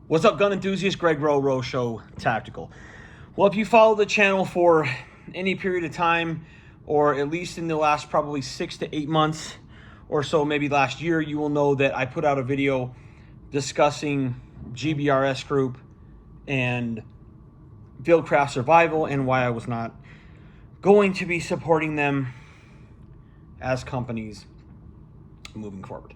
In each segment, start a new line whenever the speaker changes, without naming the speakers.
What's up, gun enthusiasts? Greg Rowe Show Tactical. Well, if you follow the channel for any period of time, or at least in the last probably 6 to 8 months or so, maybe last year, you will know that I put out a video discussing GBRS Group and Fieldcraft Survival and why I was not going to be supporting them as companies moving forward.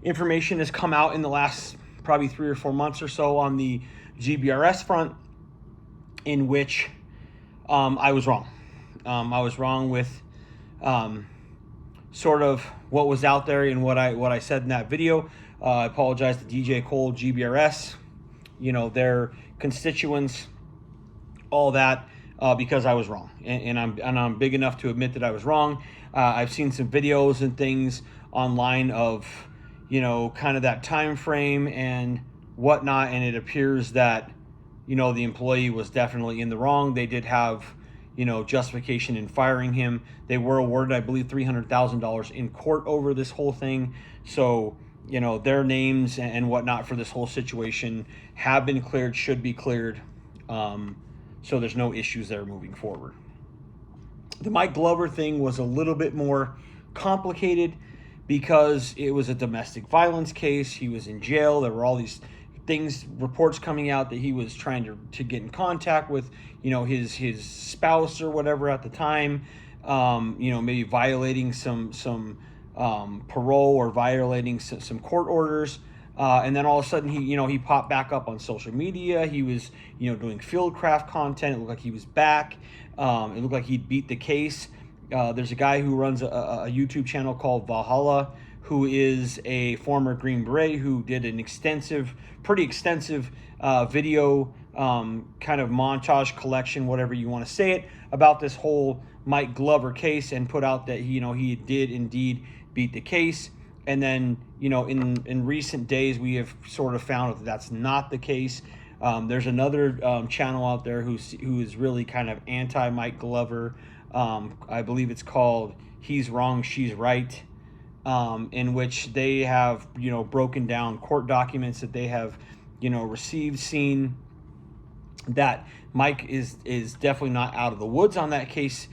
Information has come out in the last probably 3 or 4 months or so on the GBRS front, in which I was wrong. I was wrong with sort of what was out there and what I said in that video. I apologize to DJ Cole, GBRS, their constituents, all that, because I was wrong, and I'm big enough to admit that I was wrong. I've seen some videos and things online of kind of that time frame and whatnot, and it appears that the employee was definitely in the wrong. They did have justification in firing him. They were awarded, I believe, $300,000 in court over this whole thing. So their names and whatnot for this whole situation have been cleared, should be cleared. So there's no issues there moving forward. The Mike Glover thing was a little bit more complicated because it was a domestic violence case. He was in jail. There were all these things, reports coming out that he was trying to get in contact with, his spouse or whatever at the time, maybe violating some parole or violating some court orders. And then all of a sudden he popped back up on social media. He was, doing Fieldcraft content. It looked like he was back. It looked like he'd beat the case. There's a guy who runs a YouTube channel called Valhalla, who is a former Green Beret, who did an pretty extensive video kind of montage collection, whatever you want to say it, about this whole Mike Glover case, and put out that he did indeed beat the case. And then in recent days we have sort of found that that's not the case. There's another channel out there who is really kind of anti Mike Glover. I believe it's called He's Wrong, She's Right, in which they have broken down court documents that they have received, seen that Mike is definitely not out of the woods on that case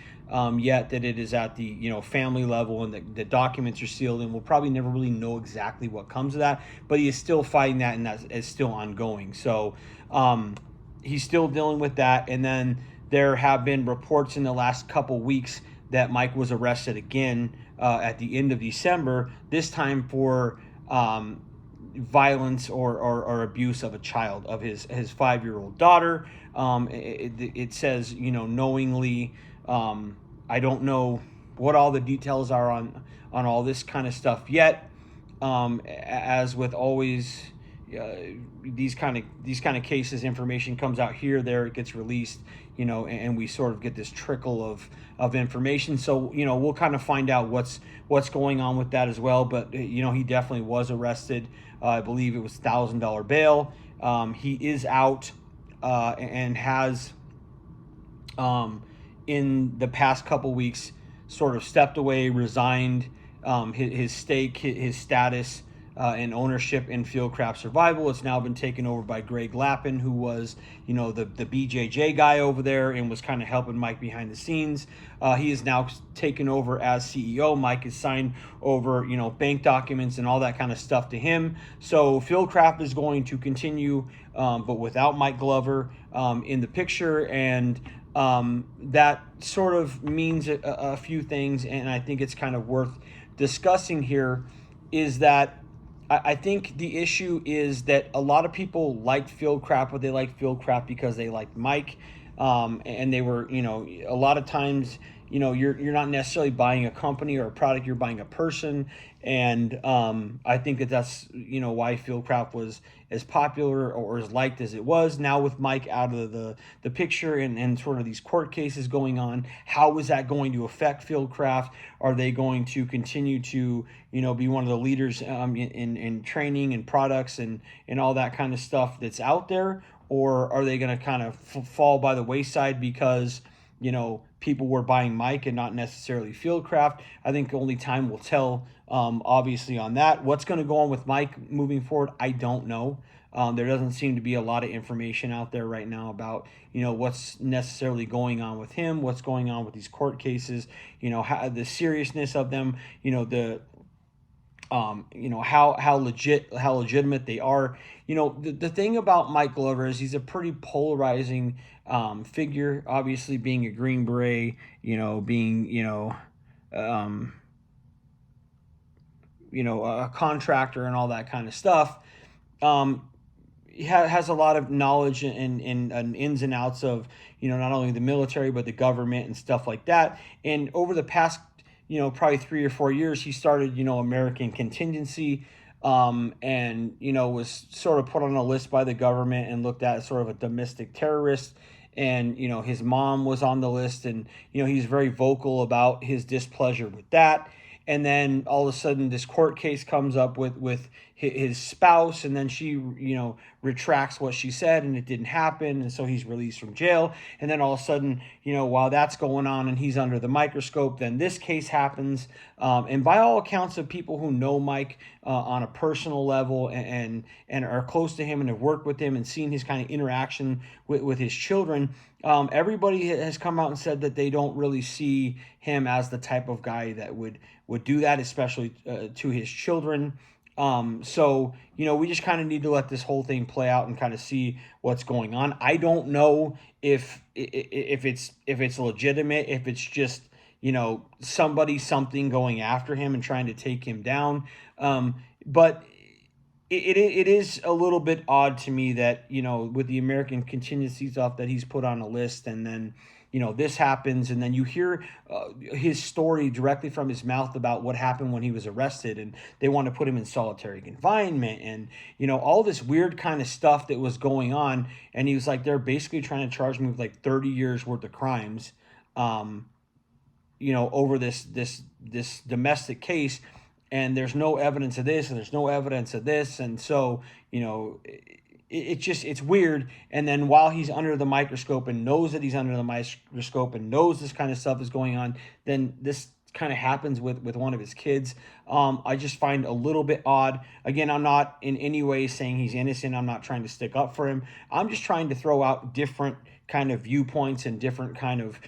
yet, that it is at the family level, and the documents are sealed, and we'll probably never really know exactly what comes of that, but he is still fighting that, and that is still ongoing. So he's still dealing with that. And then there have been reports in the last couple weeks that Mike was arrested again at the end of December, this time for violence or abuse of a child, of his 5-year-old daughter. It says knowingly. I don't know what all the details are on all this kind of stuff yet. As with always, these kind of cases, information comes out here, there, it gets released, and we sort of get this trickle of information. So we'll kind of find out what's going on with that as well. But he definitely was arrested. I believe it was $1,000 bail. He is out and has in the past couple weeks sort of stepped away, resigned his stake, his status and ownership in Fieldcraft Survival. It's now been taken over by Greg Lappin, who was the BJJ guy over there and was kind of helping Mike behind the scenes. He is now taken over as CEO. Mike has signed over bank documents and all that kind of stuff to him. So Fieldcraft is going to continue, but without Mike Glover in the picture. And that sort of means a few things, and I think it's kind of worth discussing here, is that I think the issue is that a lot of people liked Fieldcraft, but they liked Fieldcraft because they liked Mike, and they were, a lot of times, you're not necessarily buying a company or a product, you're buying a person. And I think that's why Fieldcraft was as popular or as liked as it was. Now with Mike out of the picture and sort of these court cases going on, how is that going to affect Fieldcraft? Are they going to continue to be one of the leaders in training and products and all that kind of stuff that's out there? Or are they going to kind of fall by the wayside because people were buying Mike and not necessarily Fieldcraft. I think only time will tell, obviously, on that. What's going to go on with Mike moving forward, I don't know. There doesn't seem to be a lot of information out there right now about, what's necessarily going on with him, what's going on with these court cases, how, the seriousness of them, how legitimate they are. The thing about Mike Glover is he's a pretty polarizing figure. Obviously, being a Green Beret, being um, a contractor and all that kind of stuff. He has a lot of knowledge and ins and outs of not only the military but the government and stuff like that. And over the past probably 3 or 4 years, he started, American Contingency, and, was sort of put on a list by the government and looked at as sort of a domestic terrorist. And, his mom was on the list, and, he's very vocal about his displeasure with that. And then all of a sudden this court case comes up with his spouse, and then she retracts what she said and it didn't happen, and so he's released from jail. And then all of a sudden, while that's going on and he's under the microscope, then this case happens. And by all accounts of people who know Mike on a personal level and are close to him and have worked with him and seen his kind of interaction with his children, everybody has come out and said that they don't really see him as the type of guy that would do that, especially to his children. So, we just kind of need to let this whole thing play out and kind of see what's going on. I don't know if it's legitimate, if it's just, something going after him and trying to take him down. But it is a little bit odd to me that, with the American Contingency stuff that he's put on a list, and then, this happens, and then you hear his story directly from his mouth about what happened when he was arrested, and they want to put him in solitary confinement, and, all this weird kind of stuff that was going on. And he was like, they're basically trying to charge me with like 30 years worth of crimes, over this domestic case. And there's no evidence of this, and there's no evidence of this. And so, it's weird. And then while he's under the microscope and knows that he's under the microscope and knows this kind of stuff is going on, then this kind of happens with one of his kids. I just find a little bit odd. Again, I'm not in any way saying he's innocent. I'm not trying to stick up for him. I'm just trying to throw out different kind of viewpoints and different kind of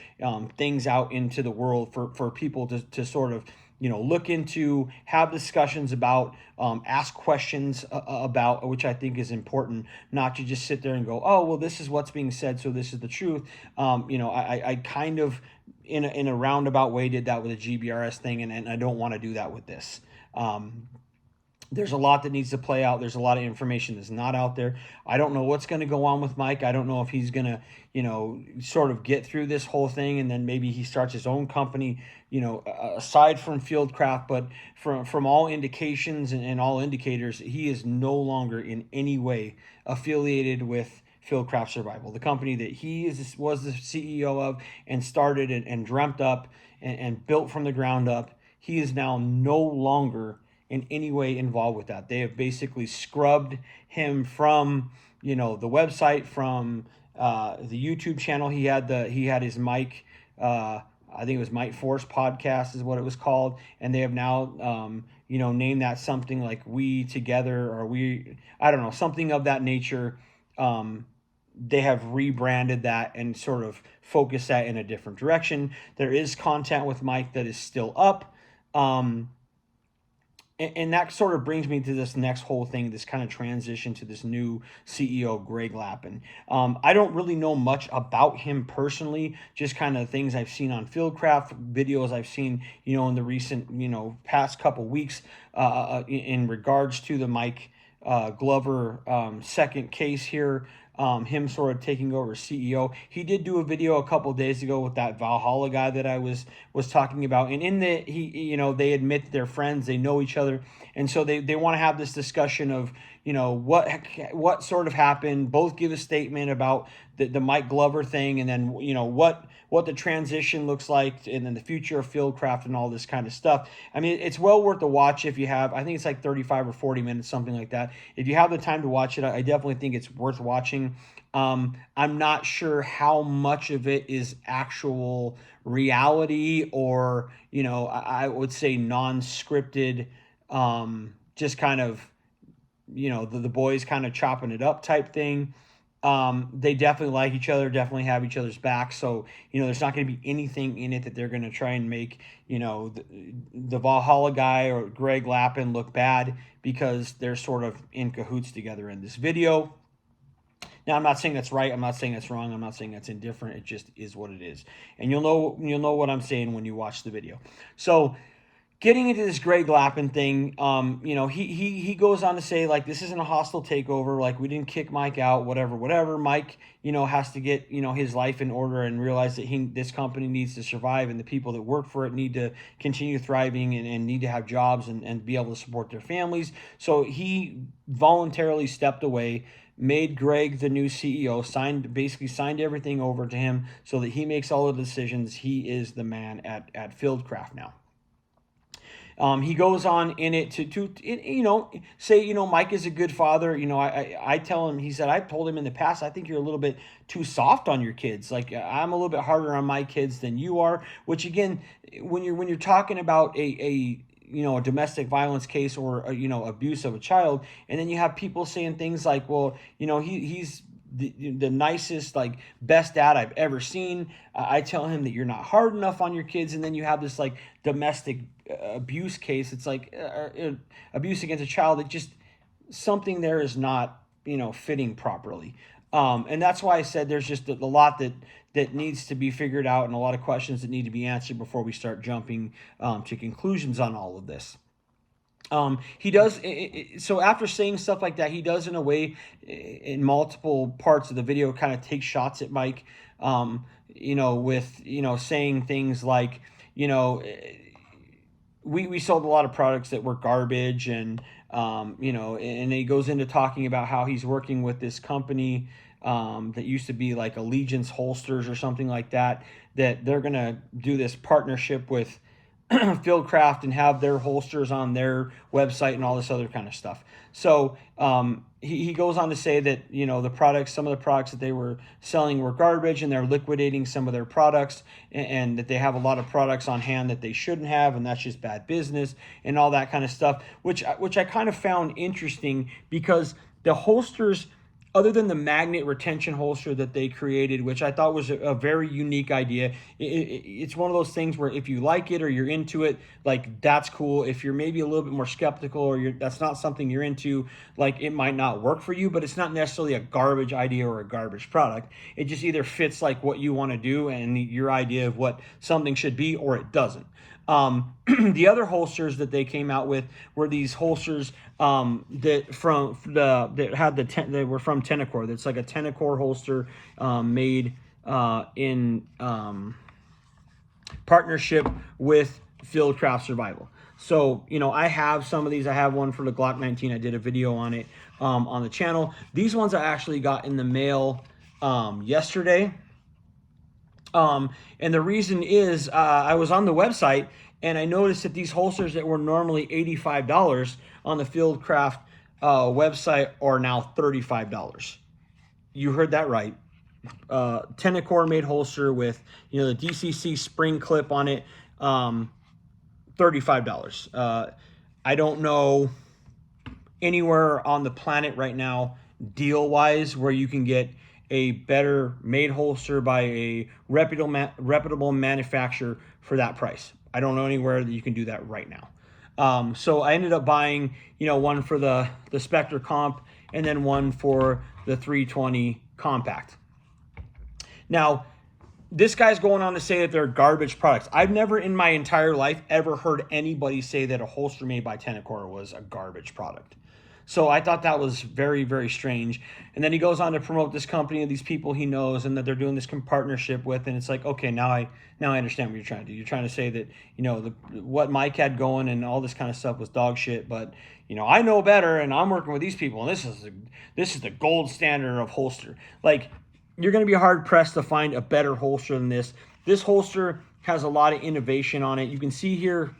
things out into the world for people to sort of look into, have discussions about, ask questions about, which I think is important, not to just sit there and go, oh, well, this is what's being said, so this is the truth. I kind of, in a roundabout way, did that with a GBRS thing, and I don't want to do that with this. There's a lot that needs to play out. There's a lot of information that's not out there. I don't know what's going to go on with Mike. I don't know if he's going to, sort of get through this whole thing, and then maybe he starts his own company, aside from Fieldcraft. But from all indications and all indicators, he is no longer in any way affiliated with Fieldcraft Survival, the company that he was the CEO of and started and dreamt up and built from the ground up. He is now no longer in any way involved with that. They have basically scrubbed him from, the website, from the YouTube channel. He had his Mike, I think it was Mike Force Podcast is what it was called, and they have now named that something like We Together, or I don't know, something of that nature. They have rebranded that and sort of focused that in a different direction. There is content with Mike that is still up. And that sort of brings me to this next whole thing, this kind of transition to this new CEO, Greg Lappin. I don't really know much about him personally, just kind of things I've seen on Fieldcraft, videos I've seen, in the recent, past couple weeks in regards to the Mike Glover second case here. Him sort of taking over CEO. He did do a video a couple days ago with that Valhalla guy that I was talking about, and in the they admit they're friends, they know each other, and so they want to have this discussion of what sort of happened. Both give a statement about the Mike Glover thing, and then what the transition looks like, and then the future of Fieldcraft and all this kind of stuff. I mean, it's well worth the watch if you have. I think it's like 35 or 40 minutes, something like that. If you have the time to watch it, I definitely think it's worth watching. unboxing. I'm not sure how much of it is actual reality or, I would say non-scripted, just kind of, the boys kind of chopping it up type thing. They definitely like each other, definitely have each other's back. So, there's not going to be anything in it that they're going to try and make, the Valhalla guy or Greg Lappin look bad, because they're sort of in cahoots together in this video. Now, I'm not saying that's right. I'm not saying that's wrong. I'm not saying that's indifferent. It just is what it is. And you'll know what I'm saying when you watch the video. So, getting into this Greg Lappin thing, he goes on to say, like, this isn't a hostile takeover. Like, we didn't kick Mike out, whatever. Mike, has to get, his life in order and realize that this company needs to survive, and the people that work for it need to continue thriving and need to have jobs and be able to support their families. So he voluntarily stepped away, made Greg the new CEO, basically signed everything over to him so that he makes all the decisions. He is the man at Fieldcraft now. He goes on in it to say, Mike is a good father. I tell him, he said, I've told him in the past, I think you're a little bit too soft on your kids. Like, I'm a little bit harder on my kids than you are, which again, when you're talking about a domestic violence case or, abuse of a child, and then you have people saying things like, well, he's the nicest, like, best dad I've ever seen. I tell him that you're not hard enough on your kids, and then you have this like domestic abuse case. It's like abuse against a child. It just, something there is not fitting properly, and that's why I said there's just a lot that needs to be figured out, and a lot of questions that need to be answered before we start jumping to conclusions on all of this. He does, so after saying stuff like that, he does, in a way, in multiple parts of the video, kind of take shots at Mike, with, saying things like, we sold a lot of products that were garbage, and, and he goes into talking about how he's working with this company that used to be like Allegiance Holsters or something like that, that they're going to do this partnership with Fieldcraft and have their holsters on their website and all this other kind of stuff. So he goes on to say that, some of the products that they were selling were garbage, and they're liquidating some of their products, and that they have a lot of products on hand that they shouldn't have, and that's just bad business and all that kind of stuff, which I kind of found interesting, because the holsters, other than the magnet retention holster that they created, which I thought was a very unique idea. It's one of those things where if you like it or you're into it, like, that's cool. If you're maybe a little bit more skeptical, or that's not something you're into, like, it might not work for you, but it's not necessarily a garbage idea or a garbage product. It just either fits like what you want to do and your idea of what something should be, or it doesn't. The other holsters that they came out with were these holsters that were from Tenacor. That's like a Tenacor holster made in partnership with Fieldcraft Survival. So, I have some of these. I have one for the Glock 19. I did a video on it on the channel. These ones I actually got in the mail yesterday. And the reason is I was on the website, and I noticed that these holsters that were normally $85 on the Fieldcraft website are now $35. You heard that right. Tenacor made holster with, the DCC spring clip on it, $35. I don't know anywhere on the planet right now, deal-wise, where you can get a better made holster by a reputable manufacturer for that price. I don't know anywhere that you can do that right now. So I ended up buying, one for the Spectre Comp, and then one for the 320 Compact. Now, this guy's going on to say that they're garbage products. I've never in my entire life ever heard anybody say that a holster made by Tenacor was a garbage product. So I thought that was very, very strange. And then he goes on to promote this company and these people he knows, and that they're doing this partnership with. And it's like, okay, now I understand what you're trying to do. You're trying to say that, what Mike had going and all this kind of stuff was dog shit. But, I know better, and I'm working with these people, and this is the gold standard of holster. Like, you're going to be hard pressed to find a better holster than this. This holster has a lot of innovation on it. You can see here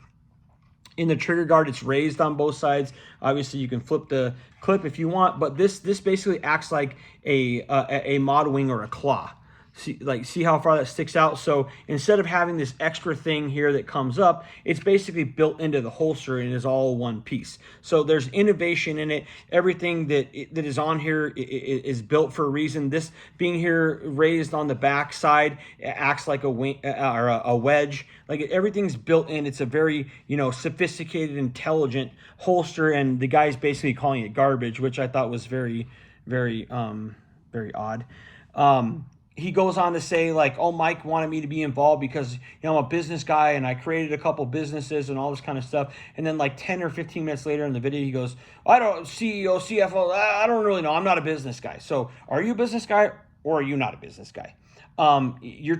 In the trigger guard, it's raised on both sides. Obviously, you can flip the clip if you want, but this basically acts like a mod wing or a claw. See how far that sticks out? So instead of having this extra thing here that comes up, it's basically built into the holster and is all one piece. So there's innovation in it. Everything that is on here is built for a reason. This being here raised on the back side acts like a wing or a wedge. Like everything's built in. It's a very, sophisticated, intelligent holster, and the guy's basically calling it garbage, which I thought was very, very, very odd. He goes on to say like, oh, Mike wanted me to be involved because, I'm a business guy and I created a couple businesses and all this kind of stuff. And then like 10 or 15 minutes later in the video, he goes, I don't, CEO, CFO, I don't really know. I'm not a business guy. So are you a business guy or are you not a business guy? You're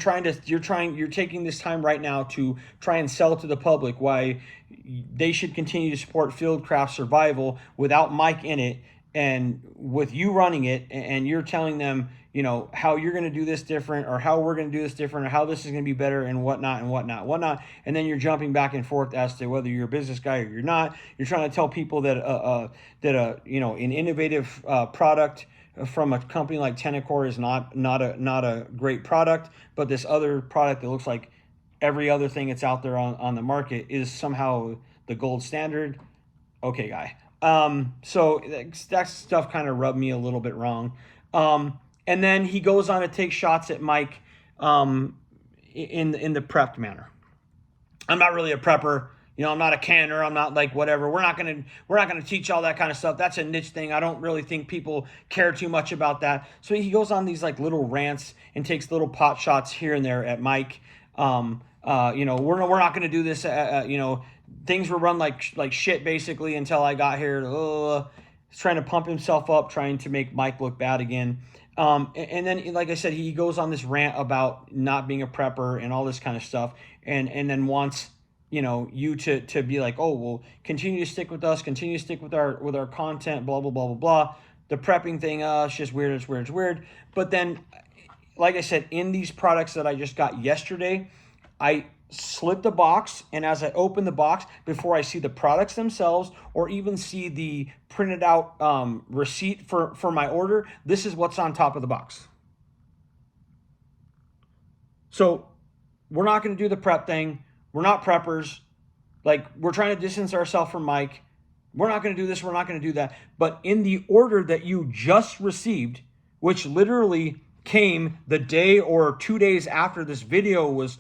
taking this time right now to try and sell to the public why they should continue to support Fieldcraft Survival without Mike in it, and with you running it, and you're telling them, how you're going to do this different, or how we're going to do this different, or how this is going to be better, and whatnot. And then you're jumping back and forth as to whether you're a business guy or you're not. You're trying to tell people that an innovative product from a company like Tenacore is not a great product, but this other product that looks like every other thing that's out there on the market is somehow the gold standard. Okay, guy. So that stuff kind of rubbed me a little bit wrong. And then he goes on to take shots at Mike in the prepped manner. I'm not really a prepper. I'm not a canner. I'm not like whatever. We're not gonna teach all that kind of stuff. That's a niche thing. I don't really think people care too much about that. So he goes on these like little rants and takes little pot shots here and there at Mike. We're not gonna do this. Things were run like shit basically until I got here. He's trying to pump himself up, trying to make Mike look bad again. And then, like I said, he goes on this rant about not being a prepper and all this kind of stuff, and then wants you to be like, oh, well, continue to stick with us, continue to stick with our content, blah blah blah blah blah. The prepping thing, it's just weird, it's weird. But then, like I said, in these products that I just got yesterday, I slip the box, and as I open the box, before I see the products themselves or even see the printed out receipt for my order, this is what's on top of the box. So we're not going to do the prep thing. We're not preppers. Like, we're trying to distance ourselves from Mike. We're not going to do this. We're not going to do that. But in the order that you just received, which literally came the day or 2 days after this video was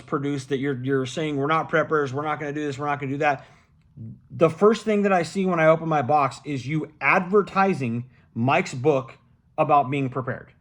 produced, that you're saying we're not preppers, we're not going to do this, we're not going to do that. The first thing that I see when I open my box is you advertising Mike's book about being prepared.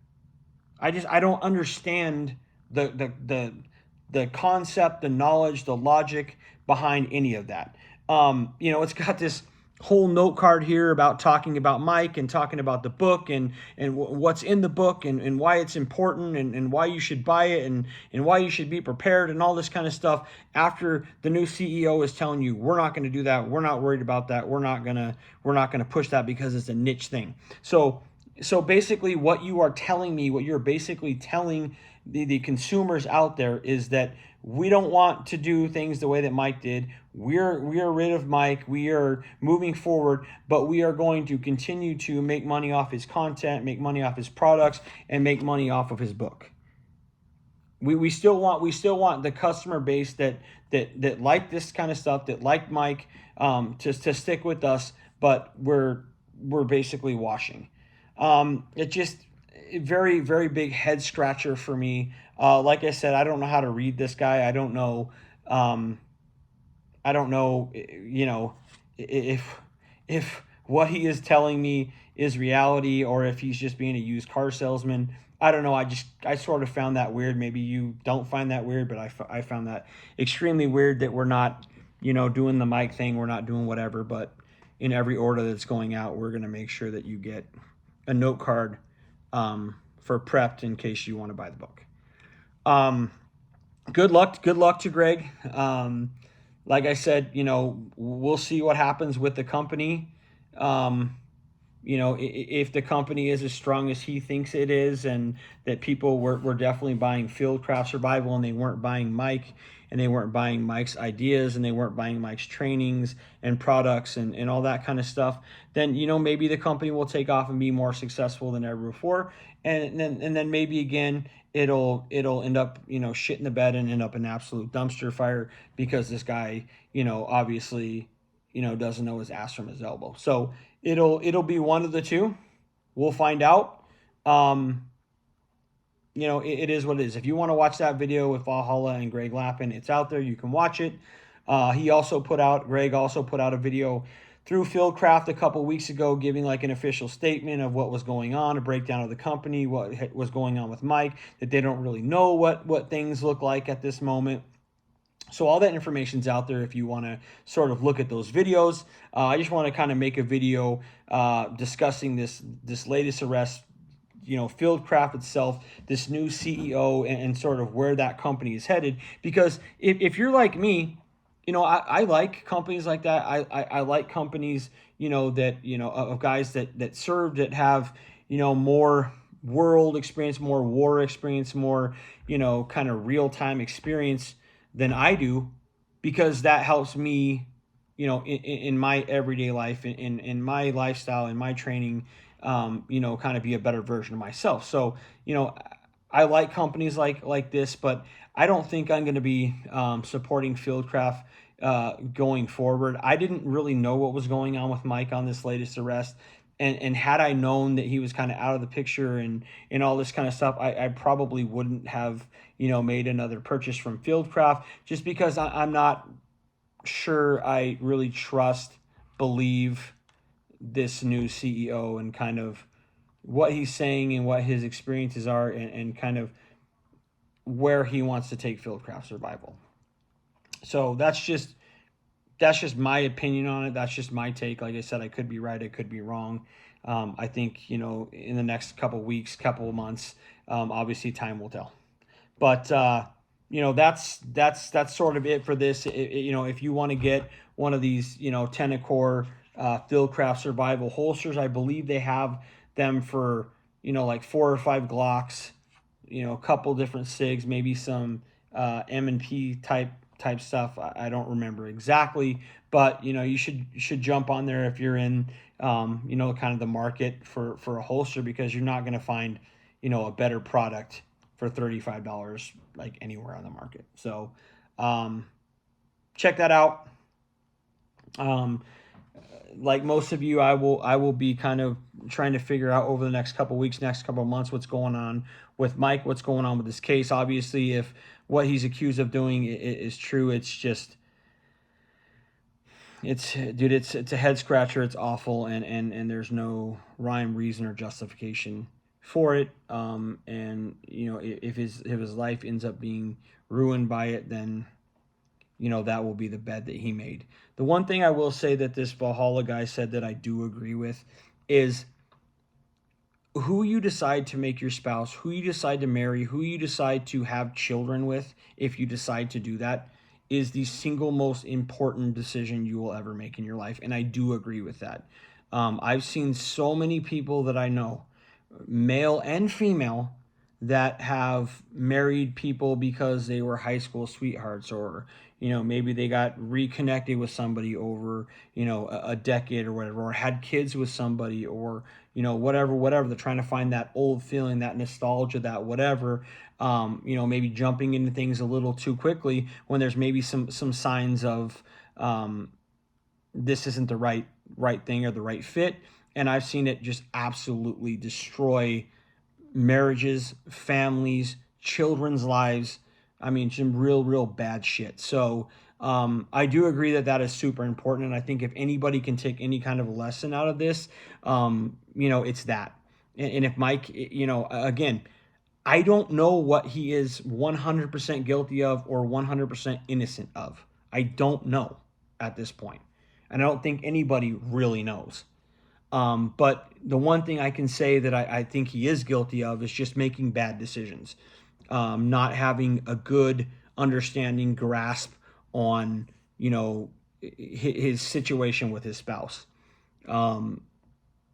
I don't understand the concept, the knowledge, the logic behind any of that. It's got this whole note card here about talking about Mike and talking about the book and what's in the book and why it's important and why you should buy it and why you should be prepared and all this kind of stuff, after the new CEO is telling you we're not going to do that, we're not worried about that, we're not going to push that because it's a niche thing. So basically what you are telling me, what you're basically telling the consumers out there, is that we don't want to do things the way that Mike did. We are rid of Mike. We are moving forward, but we are going to continue to make money off his content, make money off his products, and make money off of his book. We still want the customer base that like this kind of stuff, that like Mike, to stick with us, but we're basically washing. It just very, very big head scratcher for me. Like I said, I don't know how to read this guy. I don't know, if what he is telling me is reality or if he's just being a used car salesman. I don't know. I sort of found that weird. Maybe you don't find that weird, but I found that extremely weird that we're not, doing the Mike thing. We're not doing whatever, but in every order that's going out, we're going to make sure that you get a note card for prepped in case you want to buy the book. Good luck to Greg. Like I said, we'll see what happens with the company. if the company is as strong as he thinks it is, and that people were definitely buying Fieldcraft Survival, and they weren't buying Mike, and they weren't buying Mike's ideas, and they weren't buying Mike's trainings and products and all that kind of stuff, then, maybe the company will take off and be more successful than ever before. And then maybe again, it'll end up, shit in the bed and end up an absolute dumpster fire, because this guy, obviously, doesn't know his ass from his elbow. So it'll be one of the two. We'll find out. Um, it is what it is. If you want to watch that video with Valhalla and Greg Lappin, it's out there. You can watch it. Greg also put out a video through Fieldcraft a couple weeks ago, giving like an official statement of what was going on, a breakdown of the company, what was going on with Mike, that they don't really know what things look like at this moment. So all that information's out there if you want to sort of look at those videos. I just want to kind of make a video discussing this latest arrest, Fieldcraft itself, this new CEO, and sort of where that company is headed. Because if you're like me, I like companies like that. I like companies, that, of guys that serve, that have, more world experience, more war experience, more, kind of real-time experience than I do, because that helps me, in my everyday life, in my lifestyle, in my training, kind of be a better version of myself. So, I like companies like this, but I don't think I'm going to be supporting Fieldcraft going forward. I didn't really know what was going on with Mike on this latest arrest. And had I known that he was kind of out of the picture and all this kind of stuff, I probably wouldn't have, made another purchase from Fieldcraft, just because I'm not sure I really believe this new CEO, and kind of what he's saying and what his experiences are, and kind of where he wants to take Fieldcraft Survival. So that's just my opinion on it. That's just my take. Like I said, I could be right, I could be wrong. I think, in the next couple weeks, couple of months, obviously time will tell. But that's sort of it for this. If you want to get one of these, Tenacore Fieldcraft Survival holsters, I believe they have them for, like 4 or 5 Glocks, a couple different SIGs, maybe some M&P type stuff. I don't remember exactly, but you should jump on there if you're in kind of the market for a holster, because you're not going to find a better product for $35 like anywhere on the market. So check that out. Like most of you, I will be kind of trying to figure out over the next couple weeks, next couple months, what's going on with Mike, what's going on with this case. Obviously, if what he's accused of doing is true, it's a head scratcher. It's awful, and there's no rhyme, reason, or justification for it. And if his life ends up being ruined by it, then that will be the bed that he made. The one thing I will say that this Valhalla guy said that I do agree with is, who you decide to make your spouse, who you decide to marry, who you decide to have children with, if you decide to do that, is the single most important decision you will ever make in your life. And I do agree with that. I've seen so many people that I know, male and female, that have married people because they were high school sweethearts, or maybe they got reconnected with somebody over a decade or whatever, or had kids with somebody, or whatever. They're trying to find that old feeling, that nostalgia, that whatever. Maybe jumping into things a little too quickly when there's maybe some signs of this isn't the right thing or the right fit. And I've seen it just absolutely destroy marriages, families, children's lives. I mean, some real bad shit. So I do agree that is super important. And I think if anybody can take any kind of a lesson out of this, it's that. And if Mike, again, I don't know what he is 100% guilty of or 100% innocent of. I don't know at this point. And I don't think anybody really knows. But the one thing I can say that I think he is guilty of is just making bad decisions, not having a good understanding, grasp on, his situation with his spouse.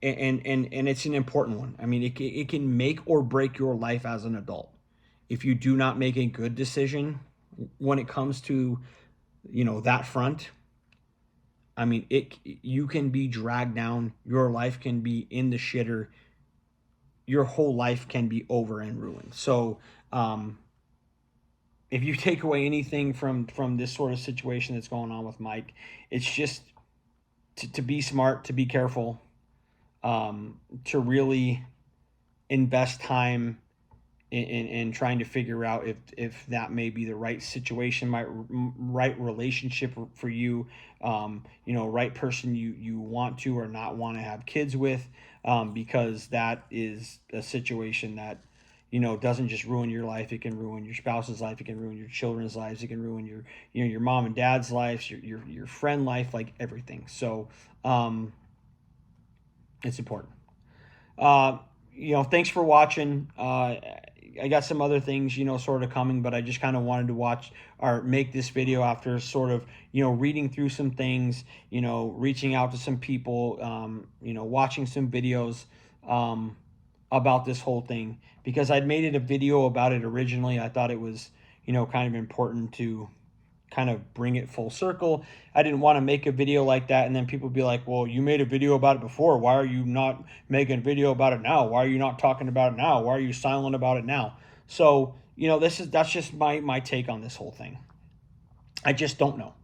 and it's an important one. I mean, it can make or break your life as an adult. If you do not make a good decision when it comes to, that front, I mean, you can be dragged down. Your life can be in the shitter. Your whole life can be over and ruined. So, if you take away anything from this sort of situation that's going on with Mike, it's just to be smart, to be careful, to really invest time in trying to figure out if that may be the right situation, right relationship for you, right person you want to or not want to have kids with, because that is a situation that doesn't just ruin your life. It can ruin your spouse's life. It can ruin your children's lives. It can ruin your mom and dad's lives, your friend life, like everything. So it's important. Uh, thanks for watching. I got some other things, sort of coming, but I just kind of wanted to watch or make this video after sort of, reading through some things, reaching out to some people, watching some videos about this whole thing, because I'd made it a video about it originally. I thought it was, kind of important to kind of bring it full circle. I didn't want to make a video like that and then people be like, well, you made a video about it before. Why are you not making a video about it now? Why are you not talking about it now? Why are you silent about it now? So, that's just my take on this whole thing. I just don't know.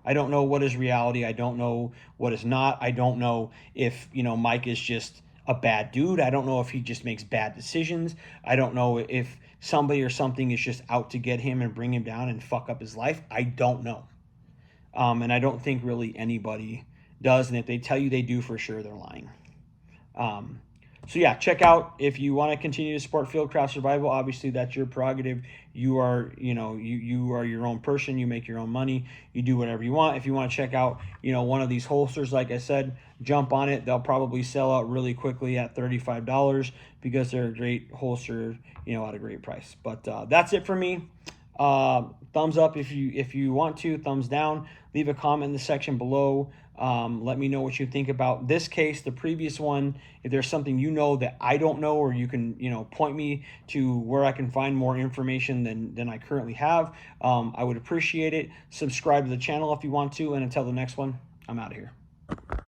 I don't know what is reality. I don't know what is not. I don't know if, Mike is just a bad dude. I don't know if he just makes bad decisions. I don't know if somebody or something is just out to get him and bring him down and fuck up his life. I don't know. And I don't think really anybody does. And if they tell you they do, for sure, they're lying. So yeah, check out if you want to continue to support Fieldcraft Survival. Obviously, that's your prerogative. You are, you are your own person. You make your own money. You do whatever you want. If you want to check out, one of these holsters, like I said, jump on it. They'll probably sell out really quickly at $35 because they're a great holster, at a great price. But that's it for me. Thumbs up if you want to. Thumbs down. Leave a comment in the section below. Let me know what you think about this case, the previous one. If there's something that I don't know, or you can point me to where I can find more information than I currently have, I would appreciate it. Subscribe to the channel if you want to, and until the next one, I'm out of here.